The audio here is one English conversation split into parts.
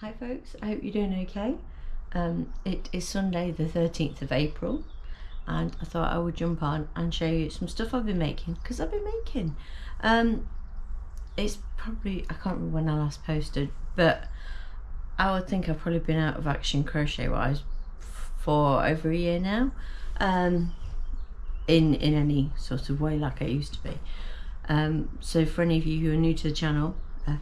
Hi folks, I hope you're doing okay. It is Sunday the 13th of April and I thought I would jump on and show you some stuff I've been making, because I've been making. It's probably, I can't remember when I last posted, but I would think I've probably been out of action crochet wise for over a year now, in any sort of way like I used to be. So for any of you who are new to the channel,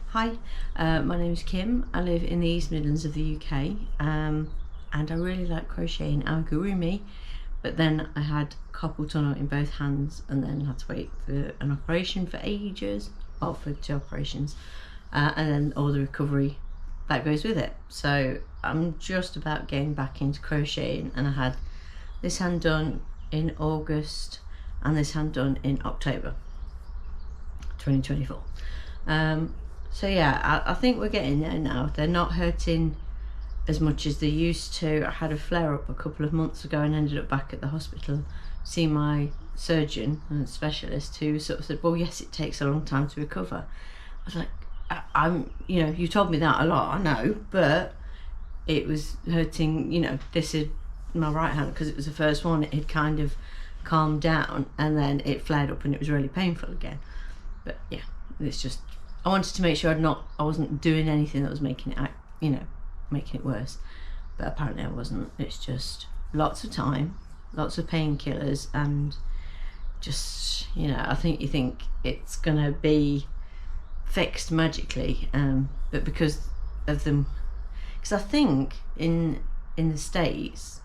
hi, my name is Kim. I live in the East Midlands of the UK, and I really like crocheting amigurumi, but then I had carpal tunnel in both hands and then had to wait for an operation for ages, well, for 2 operations, and then all the recovery that goes with it. So I'm just about getting back into crocheting, and I had this hand done in August and this hand done in October 2024. So yeah, I think we're getting there now. They're not hurting as much as they used to. I had a flare-up a couple of months ago and ended up back at the hospital seeing my surgeon and specialist, who sort of said, well, yes, it takes a long time to recover. I was like, I'm, you know, you told me that a lot, I know, but it was hurting, you know, this is my right hand, because it was the first one. It had kind of calmed down and then it flared up and it was really painful again. But yeah, it's just, I wanted to make sure I wasn't doing anything that was making it, you know, making it worse. But apparently I wasn't. It's just lots of time, lots of painkillers, and just, you know, I think you think it's gonna be fixed magically, but because of them, because I think in the States,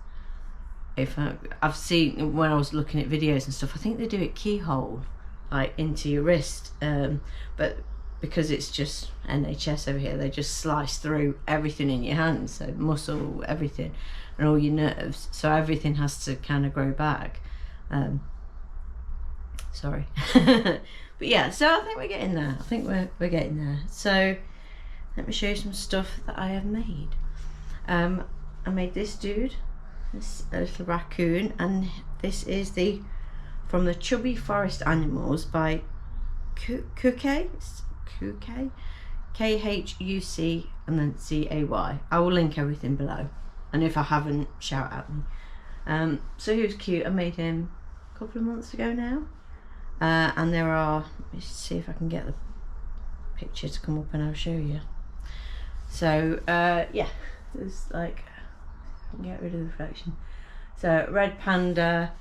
if I've seen when I was looking at videos and stuff, I think they do it keyhole, like into your wrist, but because it's just NHS over here, they just slice through everything in your hand, so muscle, everything, and all your nerves, so everything has to kind of grow back. Sorry. But yeah, so I think we're getting there. I think we're getting there. So let me show you some stuff that I have made. I made this dude, this little raccoon, and this is from the Chubby Forest Animals by Crochet, K-H-U-C and then C-A-Y. I will link everything below, and if I haven't, shout at me. So he was cute. I made him a couple of months ago now, and there are, let me see if I can get the picture to come up and I'll show you. So yeah, there's like, I can get rid of the reflection. So red panda,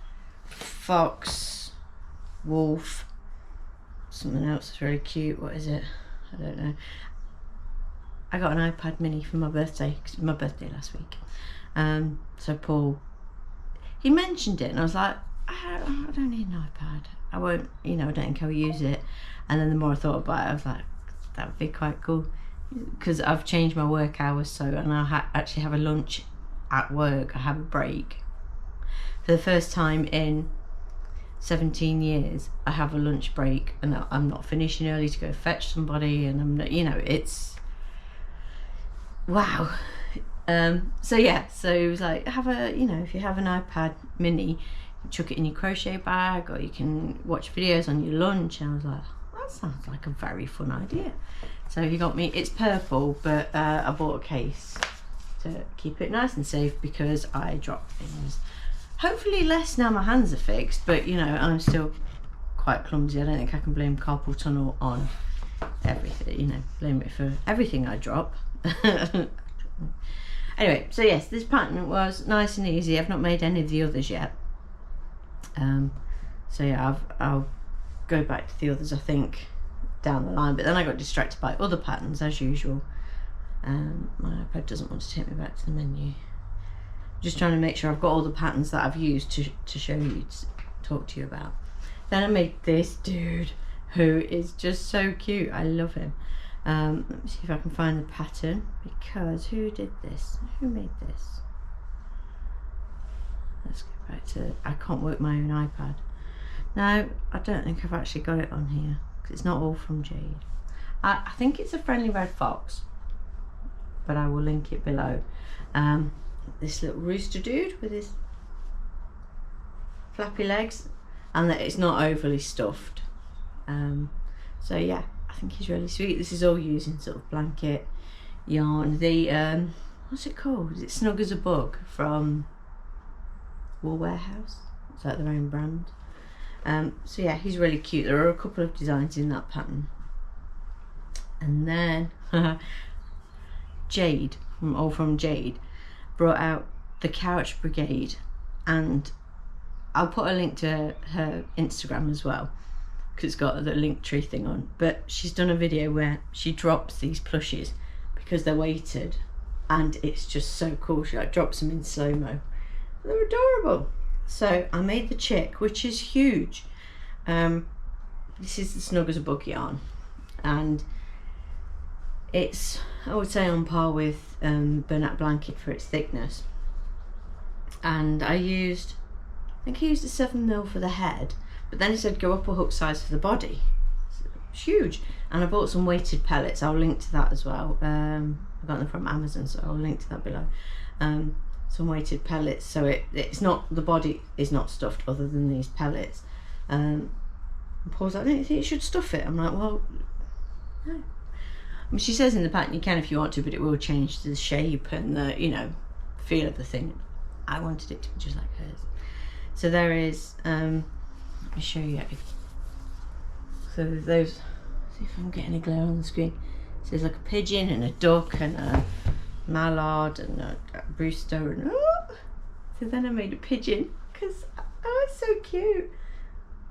fox, wolf, something else is very cute. What is it? I don't know. I got an iPad mini for my birthday, because it was my birthday last week. So Paul, he mentioned it and I was like, I don't need an iPad. I won't, you know, I don't think I'll use it. And then the more I thought about it, I was like, that would be quite cool, because I've changed my work hours, so, and I actually have a lunch at work. I have a break. For the first time in 17 years, I have a lunch break, and I'm not finishing early to go fetch somebody, and I'm not, you know, it's wow. So yeah, so it was like, have a, you know, if you have an iPad mini, you can chuck it in your crochet bag, or you can watch videos on your lunch. And I was like, that sounds like a very fun idea. So he got me, it's purple, but I bought a case to keep it nice and safe, because I drop things. Hopefully less now my hands are fixed, but you know, I'm still quite clumsy. I don't think I can blame carpal tunnel on everything, you know, blame it for everything I drop. Anyway, so yes, this pattern was nice and easy. I've not made any of the others yet. So yeah, I'll go back to the others, I think, down the line, but then I got distracted by other patterns as usual. My iPad doesn't want to take me back to the menu. Just trying to make sure I've got all the patterns that I've used to show you, to talk to you about. Then I made this dude, who is just so cute. I love him. Let me see if I can find the pattern, because who did this? Who made this? Let's go back to, I can't work my own iPad. No, I don't think I've actually got it on here, because it's not all from Jade. I think it's a friendly red fox, but I will link it below. This little rooster dude with his flappy legs, and that it's not overly stuffed. So yeah, I think he's really sweet. This is all using sort of blanket yarn. The what's it called? Is it Snug as a Bug from Wool Warehouse? It's like their own brand. So yeah, he's really cute. There are a couple of designs in that pattern. And then Jade from Jade brought out the Couch Brigade, and I'll put a link to her Instagram as well, because it's got the link tree thing on. But she's done a video where she drops these plushies because they're weighted, and it's just so cool. She like drops them in slow-mo. They're adorable. So I made the chick, which is huge. This is the Snug as a Bug yarn, and it's, I would say, on par with Bernat Blanket for its thickness. And I think I used a 7mm for the head, but then it said go up a hook size for the body. It's huge. And I bought some weighted pellets. I'll link to that as well. I got them from Amazon, so I'll link to that below. Some weighted pellets, so it's not, the body is not stuffed other than these pellets. And Paul's like, don't you think you should stuff it? I'm like, well, no. I mean, she says in the pattern you can if you want to, but it will change the shape and the, you know, feel of the thing. I wanted it to be just like hers. So there is, let me show you. So there's those, see if I'm getting a glare on the screen. So there's like a pigeon and a duck and a mallard and a rooster and so then I made a pigeon because it's so cute.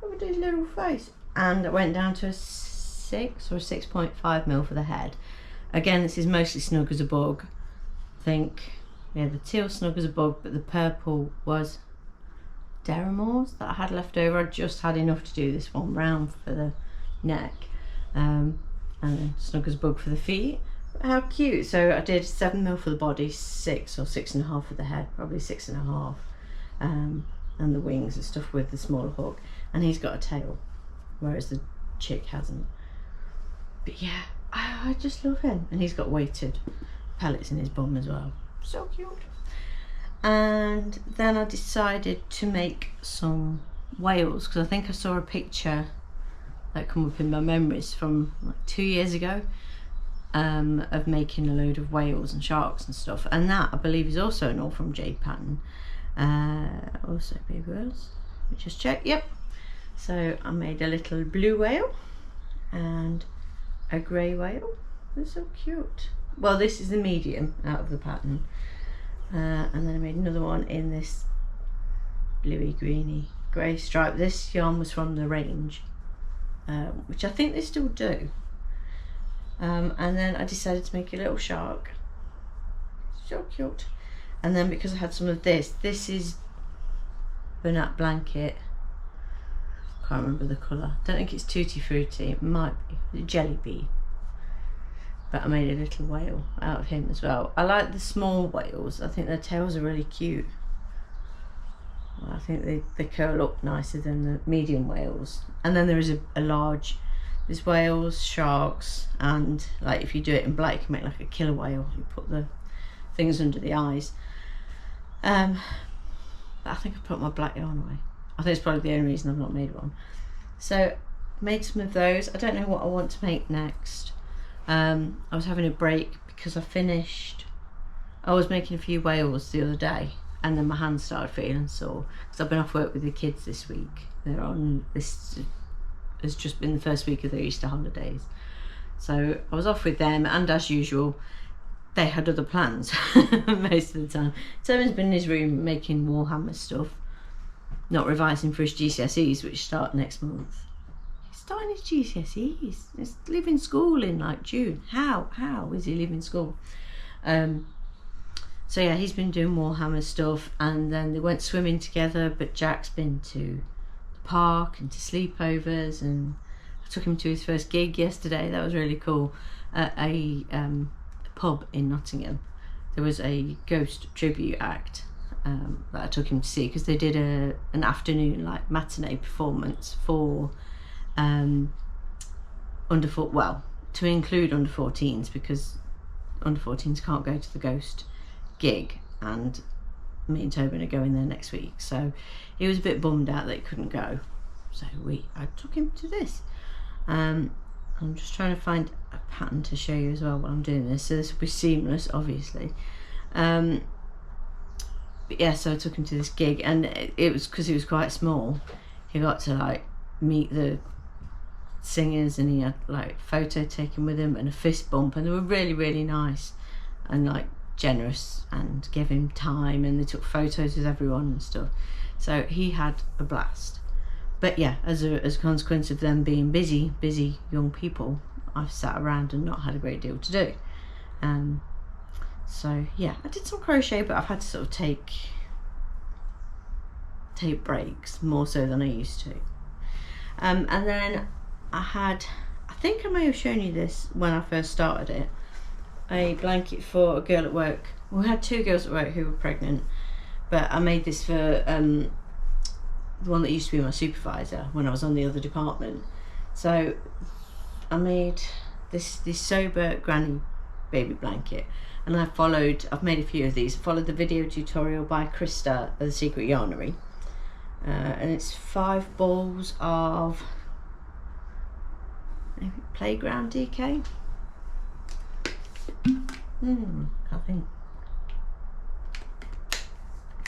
Look at his little face. And I went down to a 6 or 6.5mm for the head. Again, this is mostly Snug as a Bug. I think, yeah, the teal Snug as a Bug, but the purple was Deramores that I had left over. I just had enough to do this one round for the neck, and then Snug as a Bug for the feet. How cute. So I did 7mm for the body, 6 or 6.5 for the head, probably 6.5, and the wings and stuff with the smaller hook. And he's got a tail, whereas the chick hasn't. But yeah, I just love him. And he's got weighted pellets in his bum as well. So cute. And then I decided to make some whales, because I think I saw a picture that come up in my memories from like 2 years ago, of making a load of whales and sharks and stuff. And that, I believe, is also an All From Jade pattern. Also baby whales. Let me just check. Yep. So I made a little blue whale and a grey whale. They're so cute. Well, this is the medium out of the pattern. And then I made another one in this bluey greeny grey stripe. This yarn was from the range, which I think they still do. And then I decided to make a little shark. So cute. And then because I had some of this is Bernat Blanket. Can't remember the colour. Don't think it's Tutti Frutti. It might be Jelly Bee. But I made a little whale out of him as well. I like the small whales. I think their tails are really cute. I think they curl up nicer than the medium whales. And then there is a large, there's whales, sharks, and like if you do it in black, you can make like a killer whale. You put the things under the eyes. But I think I put my black yarn away. I think it's probably the only reason I've not made one. So made some of those. I don't know what I want to make next. I was having a break because I was making a few whales the other day, and then my hands started feeling sore because I've been off work with the kids this week. This has just been the first week of their Easter holidays, so I was off with them, and as usual they had other plans most of the time. Toby's been in his room making Warhammer stuff, not revising for his GCSEs, which start next month. Starting his GCSEs. He's leaving school in like June. How is he leaving school? So yeah, he's been doing Warhammer stuff, and then they went swimming together, but Jack's been to the park and to sleepovers, and I took him to his first gig yesterday. That was really cool. At a pub in Nottingham. There was a ghost tribute act that I took him to see, because they did an afternoon like matinee performance for to include under 14s, because under 14s can't go to the ghost gig, and me and Tobin are going there next week, so he was a bit bummed out that he couldn't go, so I took him to this. I'm just trying to find, a pattern to show you as well while I'm doing this, so this will be seamless, obviously. But yeah, so I took him to this gig, and it was because he was quite small. He got to like meet the singers, and he had like photo taken with him and a fist bump, and they were really, really nice and like generous and gave him time, and they took photos with everyone and stuff. So he had a blast. But yeah, as a consequence of them being busy young people, I've sat around and not had a great deal to do. So yeah, I did some crochet, but I've had to sort of take breaks more so than I used to. And then I think I may have shown you this when I first started it, a blanket for a girl at work. We had 2 girls at work who were pregnant, but I made this for the one that used to be my supervisor when I was on the other department. So I made this sober granny baby blanket, and I've made a few of these. I followed the video tutorial by Krista of The Secret Yarnery, and it's 5 balls of maybe playground DK. I think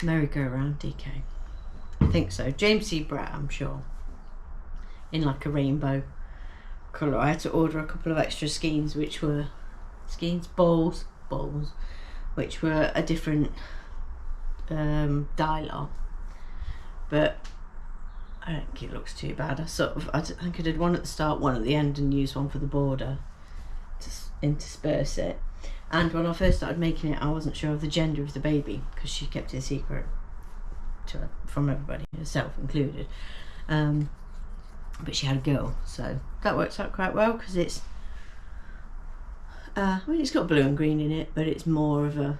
merry-go-round DK. I think so. James C. Brett, I'm sure. In like a rainbow colour. I had to order a couple of extra skeins, which were balls, which were a different dye lot. But I don't think it looks too bad. I think I did one at the start, one at the end, and used one for the border to intersperse it. And when I first started making it, I wasn't sure of the gender of the baby because she kept it a secret from everybody, herself included. But she had a girl, so that works out quite well because it's it's got blue and green in it, but it's more of a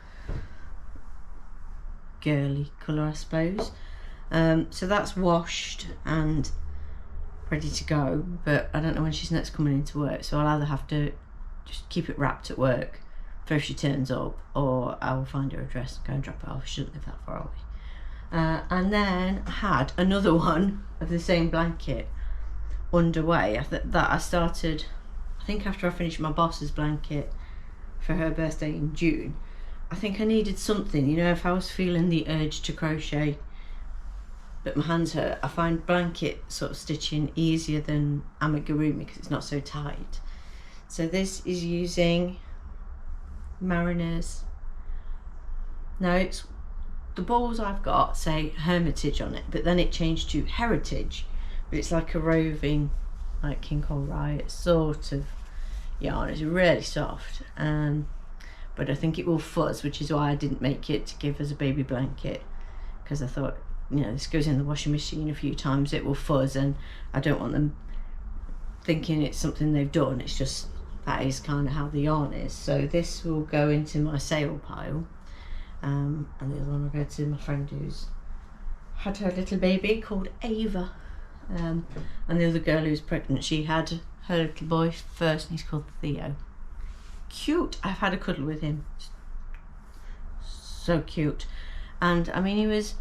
girly colour, I suppose. So that's washed and ready to go, but I don't know when she's next coming into work, so I'll either have to just keep it wrapped at work for if she turns up, or I will find her address and go and drop it off. She shouldn't live that far away. And then I had another one of the same blanket underway. I started, I think after I finished my boss's blanket for her birthday in June. I think I needed something, you know, if I was feeling the urge to crochet but my hands hurt, I find blanket sort of stitching easier than amigurumi because it's not so tight. So this is using Mariners. Now it's the balls I've got say Hermitage on it, but then it changed to Heritage, but it's like a roving, like King Cole Riot sort of yarn. It's really soft, but I think it will fuzz, which is why I didn't make it to give as a baby blanket, because I thought, you know, this goes in the washing machine a few times, it will fuzz, and I don't want them thinking it's something they've done. It's just, that is kind of how the yarn is. So this will go into my sale pile, and the other one will go to my friend who's had her little baby called Ava, and the other girl who's pregnant, she had her little boy first, and he's called Theo. Cute. I've had a cuddle with him, so cute. And I mean, he was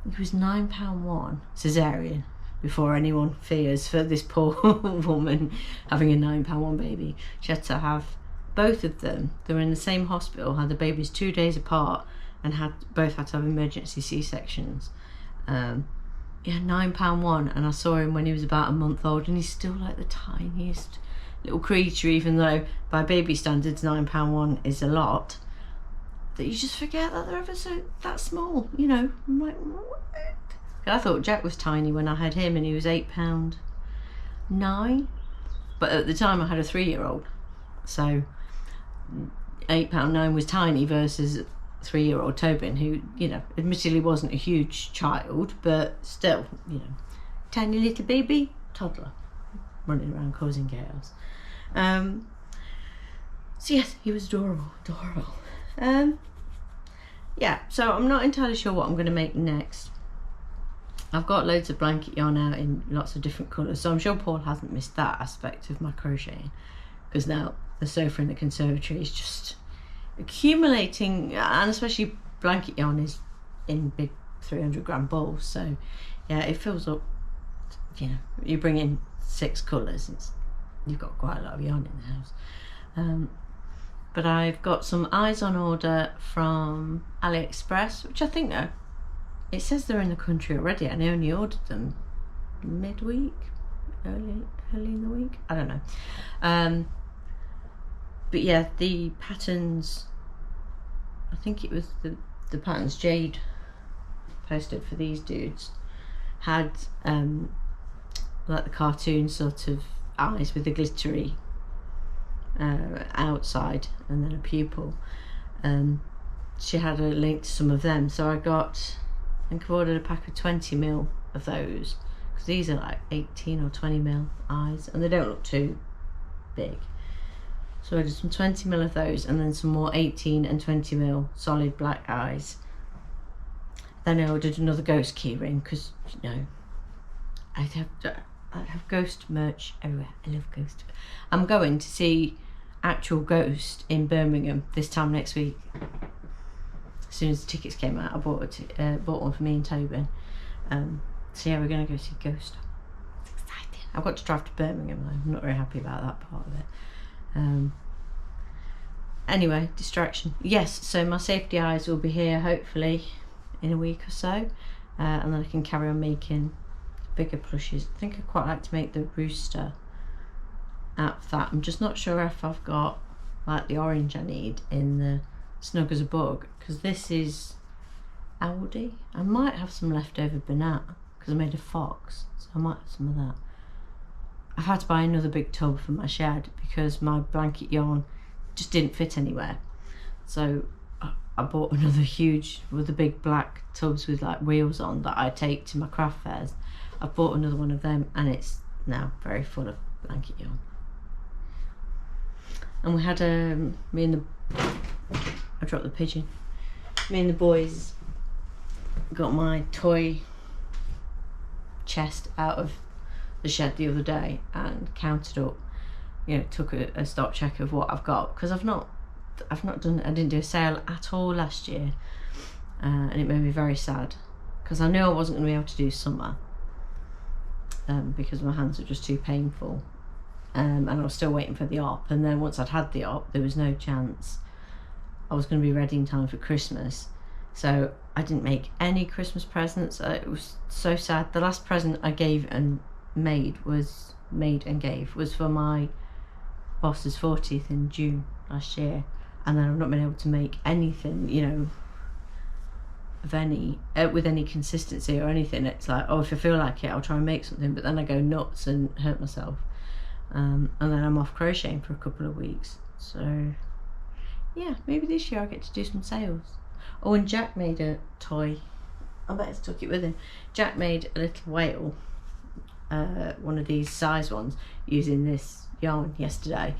£9.1 cesarean, before anyone fears for this poor woman having a £9.1 baby. She had to have both of them. They were in the same hospital, had the babies 2 days apart, and both had to have emergency C-sections. Yeah, £9.1, and I saw him when he was about a month old, and he's still like the tiniest little creature, even though by baby standards £9.1 is a lot. That you just forget that they're ever so that small, you know. I'm like, what? I thought Jack was tiny when I had him, and he was £8.9, but at the time I had a 3-year-old, so £8.9 was tiny versus 3-year-old Tobin, who, you know, admittedly wasn't a huge child, but still, you know, tiny little baby toddler running around causing chaos. So yes, he was adorable. Yeah, so I'm not entirely sure what I'm going to make next. I've got loads of blanket yarn out in lots of different colours, so I'm sure Paul hasn't missed that aspect of my crocheting, because now the sofa in the conservatory is just accumulating, and especially blanket yarn is in big 300-gram balls, so yeah, it fills up. You know, you bring in 6 colours, it's you've got quite a lot of yarn in the house. But I've got some eyes on order from AliExpress, which I think it says they're in the country already, and I only ordered them midweek, early in the week, I don't know. But yeah, the patterns, I think it was the patterns Jade posted for these dudes had like the cartoon sort of eyes with the glittery outside and then a pupil. She had a link to some of them, so I think I've ordered a pack of 20mm of those, because these are like 18 or 20mm eyes and they don't look too big. So I did some 20mm of those and then some more 18 and 20mm solid black eyes. Then I ordered another ghost keyring, because you know I have ghost merch everywhere. I love ghost. I'm going to see actual Ghost in Birmingham this time next week. As soon as the tickets came out, I bought one for me and Tobin. So yeah, we're going to go see Ghost. It's exciting. I've got to drive to Birmingham though. I'm not very happy about that part of it. Anyway, distraction. Yes, so my safety eyes will be here hopefully in a week or so, and then I can carry on making bigger plushes. I think I'd quite like to make the rooster out of that. I'm just not sure if I've got like the orange I need in the Snug as a Bug, because this is Aldi. I might have some leftover banana because I made a fox, so I might have some of that. I've had to buy another big tub for my shed because my blanket yarn just didn't fit anywhere, so I bought another huge with the big black tubs with like wheels on that I take to my craft fairs. I bought another one of them and it's now very full of blanket yarn. And we had I dropped the pigeon. Me and the boys got my toy chest out of the shed the other day and counted up, you know, took a stock check of what I've got, because I didn't do a sale at all last year, and it made me very sad because I knew I wasn't going to be able to do summer because my hands were just too painful, and I was still waiting for the op, and then once I'd had the op there was no chance I was going to be ready in time for Christmas, so I didn't make any Christmas presents. It was so sad. The last present I gave and was for my boss's 40th in June last year, and then I've not been able to make anything, you know, of any with any consistency or anything. It's like, oh, if I feel like it I'll try and make something, but then I go nuts and hurt myself, and then I'm off crocheting for a couple of weeks. So yeah, maybe this year I'll get to do some sales. Oh, and Jack made a toy. I bet he's took it with him. Jack made a little whale, one of these size ones, using this yarn yesterday,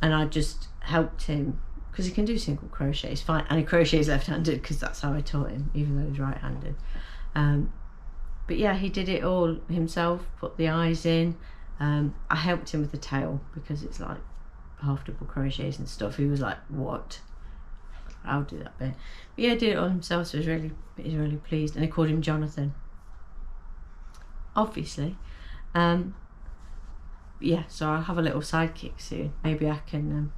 and I just helped him because he can do single crochet, it's fine, and he crochets left-handed because that's how I taught him, even though he's right-handed. But yeah, he did it all himself, put the eyes in. I helped him with the tail because it's like half double crochets and stuff. He was like, what? I'll do that bit. But yeah, he did it all himself, so he's really pleased, and he called him Jonathan, obviously. Yeah, so I'll have a little sidekick soon. Maybe I can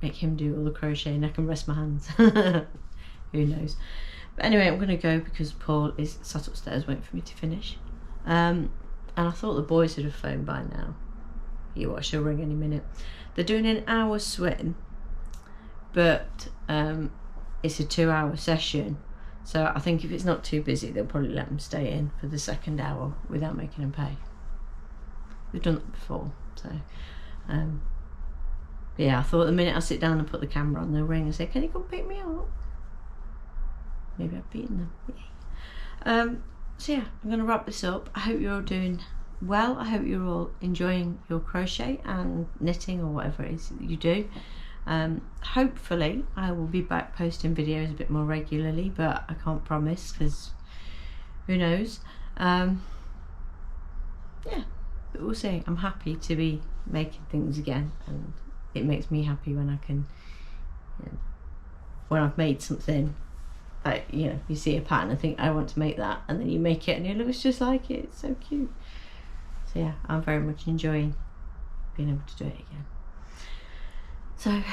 make him do all the crochet and I can rest my hands. Who knows? But anyway, I'm gonna go because Paul is sat upstairs waiting for me to finish. And I thought the boys would have phoned by now. You watch, she'll ring any minute. They're doing an hour swim, but it's a 2-hour session, so I think if it's not too busy they'll probably let them stay in for the second hour without making them pay. We've done that before, so yeah, I thought the minute I sit down and put the camera on, they'll ring and say, can you come pick me up? Maybe I've beaten them. Yay. So yeah, I'm going to wrap this up. I hope you're all doing well. I hope you're all enjoying your crochet and knitting or whatever it is that you do. Hopefully I will be back posting videos a bit more regularly, but I can't promise because who knows. Yeah, but we'll see. I'm happy to be making things again, and it makes me happy when I can, you know, when I've made something, like, you know, you see a pattern and think I want to make that, and then you make it and it looks just like it. It's so cute. So yeah, I'm very much enjoying being able to do it again. So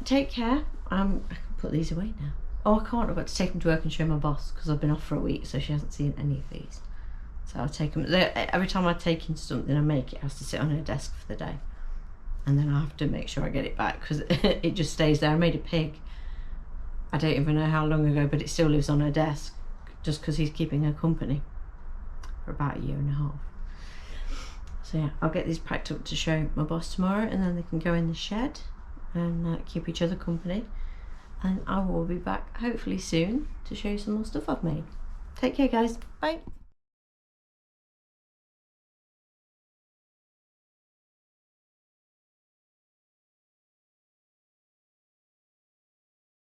take care. I can put these away now. Oh, I can't. I've got to take them to work and show my boss because I've been off for a week, so she hasn't seen any of these. So I'll take them. Every time I take in something I make, it has to sit on her desk for the day, and then I have to make sure I get it back because it just stays there. I made a pig. I don't even know how long ago, but it still lives on her desk just because he's keeping her company for about 1.5 years. So yeah, I'll get these packed up to show my boss tomorrow, and then they can go in the shed and keep each other company. And I will be back hopefully soon to show you some more stuff I've made. Take care, guys. Bye.